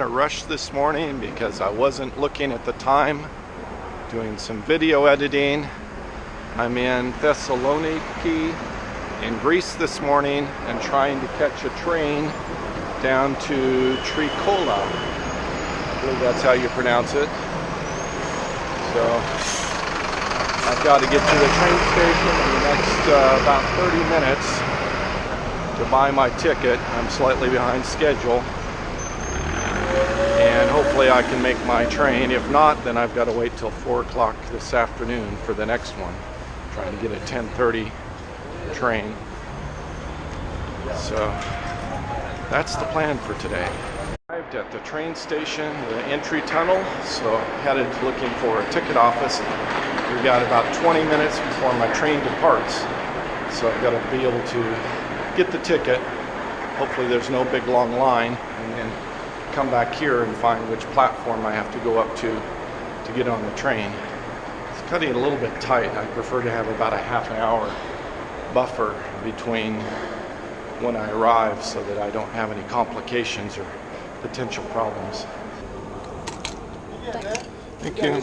a rush this morning because I wasn't looking at the time, doing some video editing. I'm in Thessaloniki in Greece this morning and trying to catch a train down to Trikala. I believe that's how you pronounce it. So I've got to get to the train station in the next about 30 minutes to buy my ticket. I'm slightly behind schedule, and hopefully I can make my train. If not, then I've got to wait till 4 o'clock this afternoon for the next one. I'm trying to get a 10:30 train. So that's the plan for today. Arrived at the train station, the entry tunnel, so headed looking for a ticket office. We've got about 20 minutes before my train departs, so I've got to be able to get the ticket. Hopefully there's no big long line, and then come back here and find which platform I have to go up to get on the train. It's cutting a little bit tight. I prefer to have about a half an hour buffer between when I arrive so that I don't have any complications or potential problems. Thank you.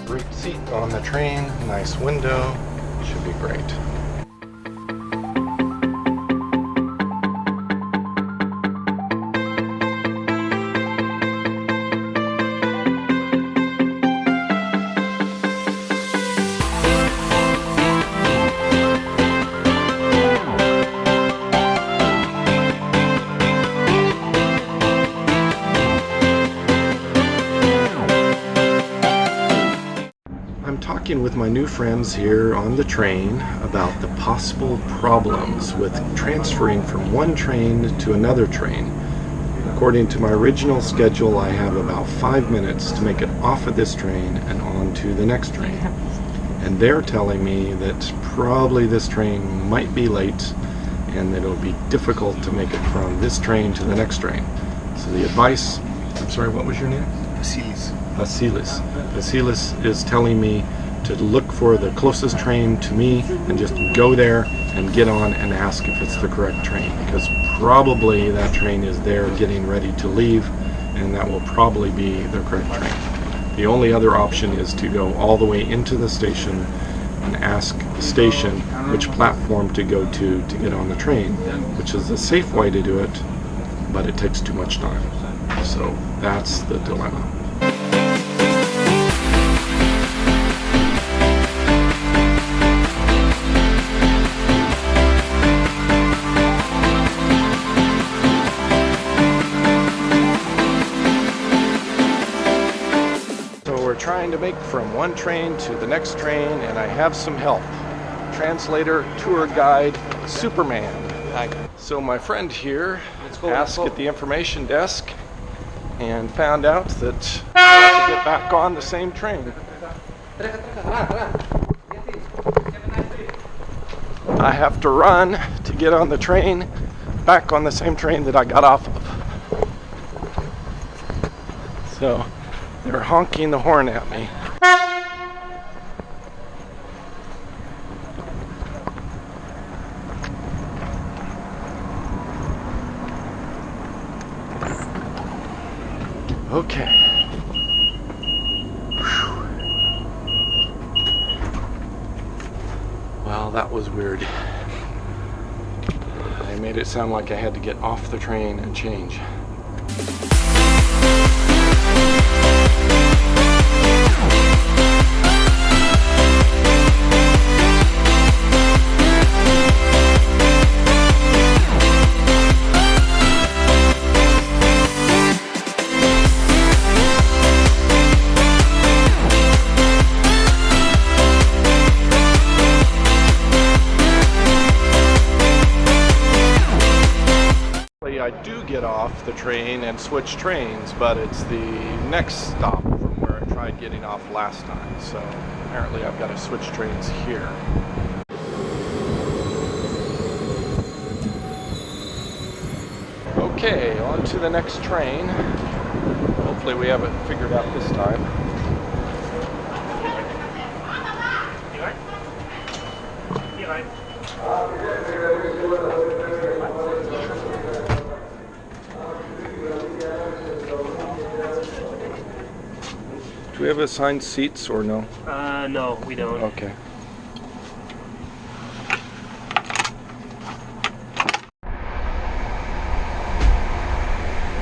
Great seat on the train, nice window, should be great. With my new friends here on the train about the possible problems with transferring from one train to another train. According to my original schedule, I have about 5 minutes to make it off of this train and on to the next train. And they're telling me that probably this train might be late and that it'll be difficult to make it from this train to the next train. So the advice, I'm sorry, what was your name? Vasilis. Vasilis. Vasilis is telling me to look for the closest train to me and just go there and get on and ask if it's the correct train, because probably that train is there getting ready to leave, and that will probably be the correct train. The only other option is to go all the way into the station and ask the station which platform to go to get on the train, which is a safe way to do it, but it takes too much time. So that's the dilemma. Trying to make from one train to the next train, and I have some help. Translator, tour guide, Superman. So my friend here asked at the information desk and found out that I have to get back on the same train. I have to run to get on the train, back on the same train that I got off of. So they're honking the horn at me. Okay. Whew. Well, that was weird. I made it sound like I had to get off the train and change. I do get off the train and switch trains, but it's the next stop from where I tried getting off last time. So apparently I've got to switch trains here. Okay, on to the next train. Hopefully we have it figured out this time. Do we have assigned seats or no? No, we don't. Okay.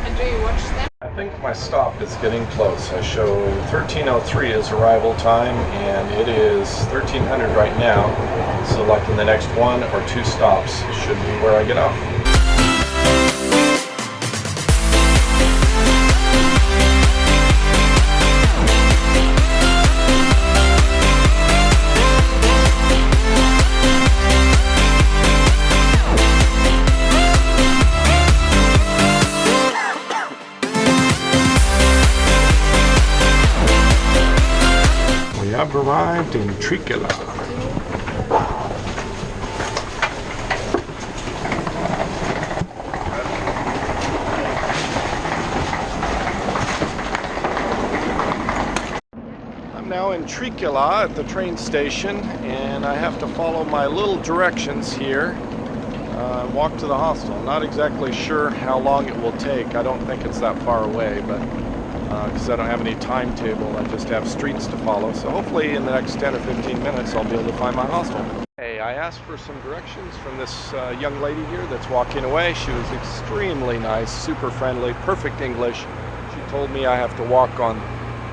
And do you watch them? I think my stop is getting close. I show 13:03 as arrival time, and it is 1300 right now. So like in the next 1 or 2 stops should be where I get off. I've arrived in Trikala. I'm now in Trikala at the train station, and I have to follow my little directions here. Walk to the hostel. I'm not exactly sure how long it will take. I don't think it's that far away, but because I don't have any timetable, I just have streets to follow. So hopefully in the next 10 or 15 minutes I'll be able to find my hostel. Hey, I asked for some directions from this young lady here that's walking away. She was extremely nice, super friendly, perfect English. She told me I have to walk on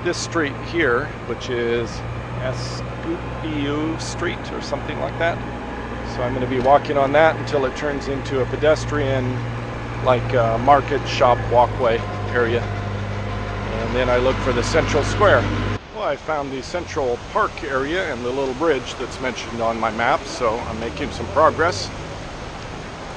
this street here, which is Escupiu Street or something like that. So I'm going to be walking on that until it turns into a pedestrian, like market shop walkway area. And then I look for the central square. Well, I found the central park area and the little bridge that's mentioned on my map, so I'm making some progress.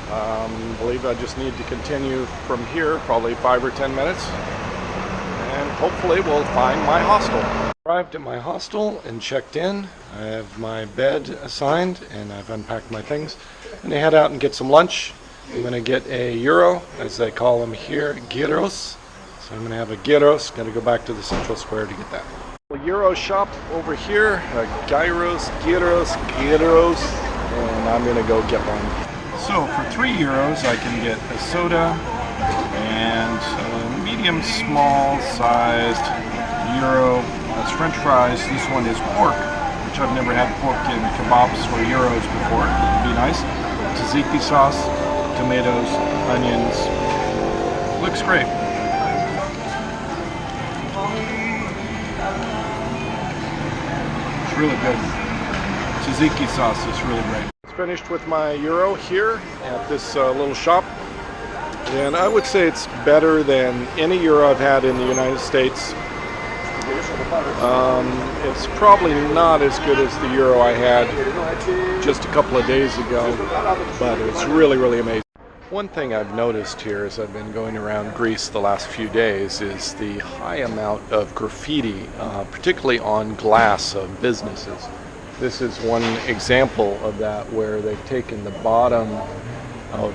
I believe I just need to continue from here, probably 5 or 10 minutes, and hopefully we'll find my hostel. Arrived at my hostel and checked in. I have my bed assigned and I've unpacked my things. I'm gonna head out and get some lunch. I'm gonna get a gyro, as they call them here, gyros. So I'm going to have a gyros. Got to go back to the central square to get that. A gyro shop over here. Gyros, and I'm going to go get one. So for €3, I can get a soda and a medium small sized gyro. That's French fries. This one is pork, which I've never had pork in kebabs or gyros before. It'd be nice. Tzatziki sauce, tomatoes, onions. Looks great. Really good. Tzatziki sauce is really great. It's finished with my euro here at this little shop, and I would say it's better than any euro I've had in the United States. It's probably not as good as the euro I had just a couple of days ago, but it's really, really amazing. One thing I've noticed here as I've been going around Greece the last few days is the high amount of graffiti, particularly on glass of businesses. This is one example of that, where they've taken the bottom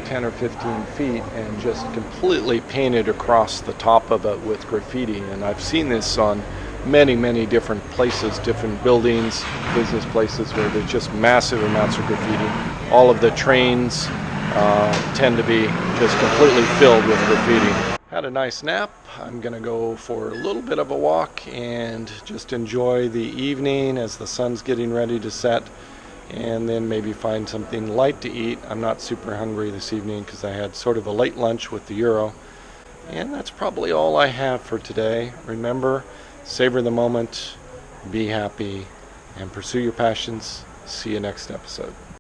10 or 15 feet and just completely painted across the top of it with graffiti. And I've seen this on many, many different places, different buildings, business places, where there's just massive amounts of graffiti. All of the trains tend to be just completely filled with graffiti. Had a nice nap. I'm gonna go for a little bit of a walk and just enjoy the evening as the sun's getting ready to set, and then maybe find something light to eat. I'm not super hungry this evening because I had sort of a late lunch with the euro, and that's probably all I have for today. Remember, savor the moment, be happy, and pursue your passions. See you next episode.